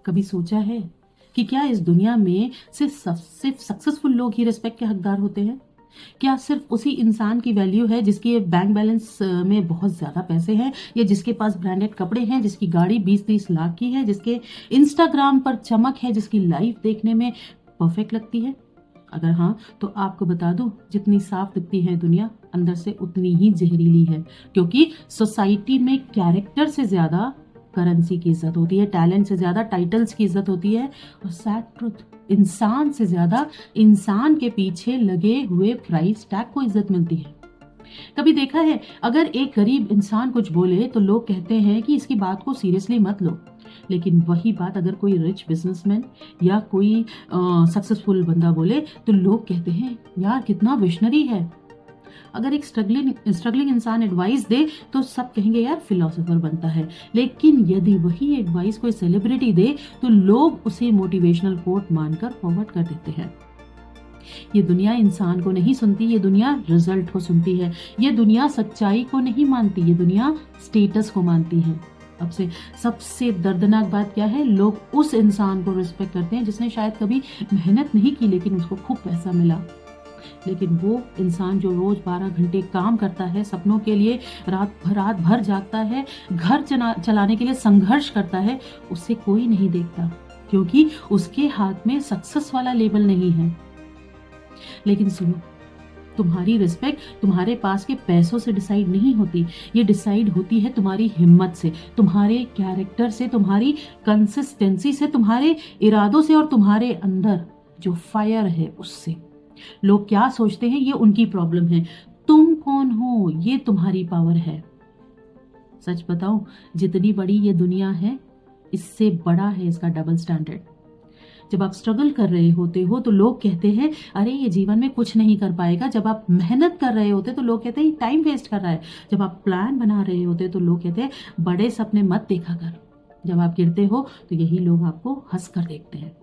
कभी सोचा है कि क्या इस दुनिया में सिर्फ सक्सेसफुल लोग ही रिस्पेक्ट के हकदार होते हैं? क्या सिर्फ उसी इंसान की वैल्यू है जिसके बैंक बैलेंस में बहुत ज़्यादा पैसे हैं, या जिसके पास ब्रांडेड कपड़े हैं, जिसकी गाड़ी 20-30 लाख की है, जिसके इंस्टाग्राम पर चमक है, जिसकी लाइफ देखने में परफेक्ट लगती है? अगर हाँ, तो आपको बता दूं, जितनी साफ दिखती है दुनिया, अंदर से उतनी ही जहरीली है। क्योंकि सोसाइटी में कैरेक्टर से ज़्यादा करेंसी की इज्जत होती है, टैलेंट से ज़्यादा टाइटल्स की इज्जत होती है, और सैड ट्रुथ, इंसान से ज़्यादा इंसान के पीछे लगे हुए प्राइस टैग को इज्जत मिलती है। कभी देखा है, अगर एक गरीब इंसान कुछ बोले तो लोग कहते हैं कि इसकी बात को सीरियसली मत लो, लेकिन वही बात अगर कोई रिच बिजनेसमैन या कोई सक्सेसफुल बंदा बोले तो लोग कहते हैं यार कितना विशनरी है। अगर एक स्ट्रगलिंग इंसान एडवाइस दे तो सब कहेंगे यार फिलोसोफर बनता है, लेकिन यदि वही एडवाइस कोई सेलिब्रिटी दे तो लोग उसे मोटिवेशनल कोट मानकर फॉरवर्ड कर देते हैं। ये दुनिया इंसान को नहीं सुनती, ये दुनिया रिजल्ट को सुनती है। ये दुनिया सच्चाई को नहीं मानती, ये दुनिया स्टेटस को मानती है। अब से सबसे दर्दनाक बात क्या है, लोग उस इंसान को रिस्पेक्ट करते हैं जिसने शायद कभी मेहनत नहीं की लेकिन उसको खूब पैसा मिला। लेकिन वो इंसान जो रोज 12 घंटे काम करता है सपनों के लिए, रात भर जागता है, घर चलाने के लिए संघर्ष करता है, उससे कोई नहीं देखता, क्योंकि उसके हाथ में सक्सेस वाला लेबल नहीं है। लेकिन सुनो, तुम्हारी रिस्पेक्ट तुम्हारे पास के पैसों से डिसाइड नहीं होती, ये डिसाइड होती है तुम्हारी हिम्मत से, तुम्हारे कैरेक्टर से, तुम्हारी कंसिस्टेंसी से, तुम्हारे इरादों से, और तुम्हारे अंदर जो फायर है उससे। लोग क्या सोचते हैं ये उनकी प्रॉब्लम है, तुम कौन हो ये तुम्हारी पावर है। सच बताऊं, जितनी बड़ी ये दुनिया है इससे बड़ा है इसका डबल स्टैंडर्ड। जब आप स्ट्रगल कर रहे होते हो तो लोग कहते हैं अरे ये जीवन में कुछ नहीं कर पाएगा। जब आप मेहनत कर रहे होते तो लोग कहते हैं टाइम वेस्ट कर रहा है। जब आप प्लान बना रहे होते तो लोग कहते हैं बड़े सपने मत देखा कर। जब आप गिरते हो तो यही लोग आपको हंस कर देखते हैं।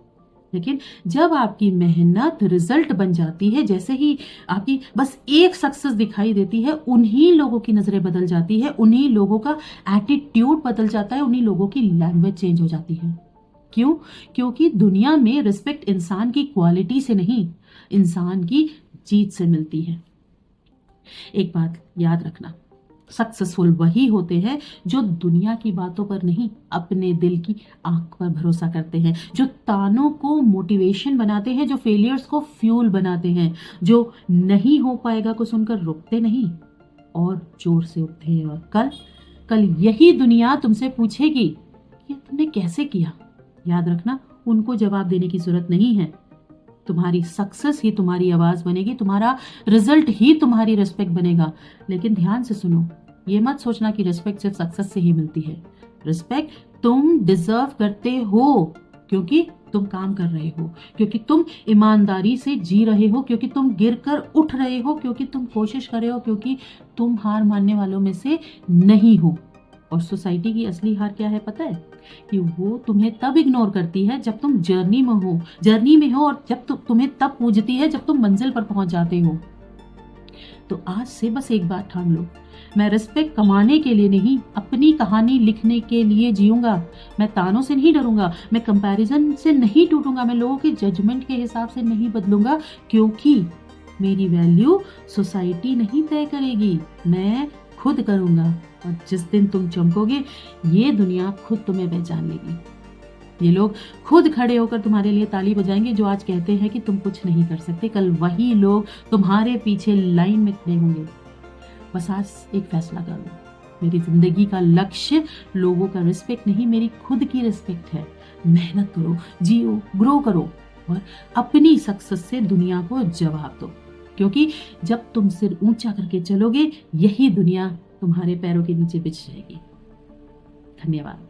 लेकिन जब आपकी मेहनत रिजल्ट बन जाती है, जैसे ही आपकी बस एक सक्सेस दिखाई देती है, उन्हीं लोगों की नजरें बदल जाती है, उन्हीं लोगों का एटीट्यूड बदल जाता है, उन्हीं लोगों की लैंग्वेज चेंज हो जाती है। क्यों? क्योंकि दुनिया में रिस्पेक्ट इंसान की क्वालिटी से नहीं, इंसान की जीत से मिलती है। एक बात याद रखना, सक्सेसफुल वही होते हैं जो दुनिया की बातों पर नहीं, अपने दिल की आंख पर भरोसा करते हैं, जो तानों को मोटिवेशन बनाते हैं, जो फेलियर्स को फ्यूल बनाते हैं, जो नहीं हो पाएगा को सुनकर रुकते नहीं और जोर से उठते हैं। और कल यही दुनिया तुमसे पूछेगी कि तुमने कैसे किया। याद रखना, उनको जवाब देने की जरूरत नहीं है। तुम्हारी सक्सेस ही तुम्हारी आवाज बनेगी, तुम्हारा रिजल्ट ही तुम्हारी रिस्पेक्ट बनेगा। लेकिन ध्यान से सुनो, ये मत सोचना कि रिस्पेक्ट सिर्फ सक्सेस से ही मिलती है। रिस्पेक्ट तुम डिजर्व करते हो क्योंकि तुम काम कर रहे हो, क्योंकि तुम ईमानदारी से जी रहे हो, क्योंकि तुम गिरकर उठ रहे हो, क्योंकि तुम कोशिश कर रहे हो, क्योंकि तुम हार मानने वालों में से नहीं हो। और सोसाइटी की असली हार क्या है पता है? कि वो तुम्हें तब इग्नोर करती है जब तुम जर्नी में हो, और जब तुम्हें तब पूजती है जब तुम मंजिल पर पहुंच जाते हो। तो आज से बस एक बात ठान लो, मैं रिस्पेक्ट कमाने के लिए नहीं, अपनी कहानी लिखने के लिए जीऊंगा। मैं तानों से नहीं डरूंगा, मैं कंपैरिजन से नहीं टूटूंगा, मैं लोगों के जजमेंट के हिसाब से नहीं बदलूंगा, क्योंकि मेरी वैल्यू सोसाइटी नहीं तय करेगी, मैं खुद करूंगा। और जिस दिन तुम चमकोगे ये दुनिया खुद तुम्हें पहचान लेगी। ये लोग खुद खड़े होकर तुम्हारे लिए ताली बजाएंगे जो आज कहते हैं कि तुम कुछ नहीं कर सकते। कल वही लोग तुम्हारे पीछे लाइन में खड़े होंगे। बस आज एक फैसला कर लो, मेरी जिंदगी का लक्ष्य लोगों का रिस्पेक्ट नहीं, मेरी खुद की रिस्पेक्ट है। मेहनत करो, जियो, ग्रो करो और अपनी सक्सेस से दुनिया को जवाब दो, क्योंकि जब तुम सिर ऊंचा करके चलोगे यही दुनिया तुम्हारे पैरों के नीचे बिछ जाएगी। धन्यवाद।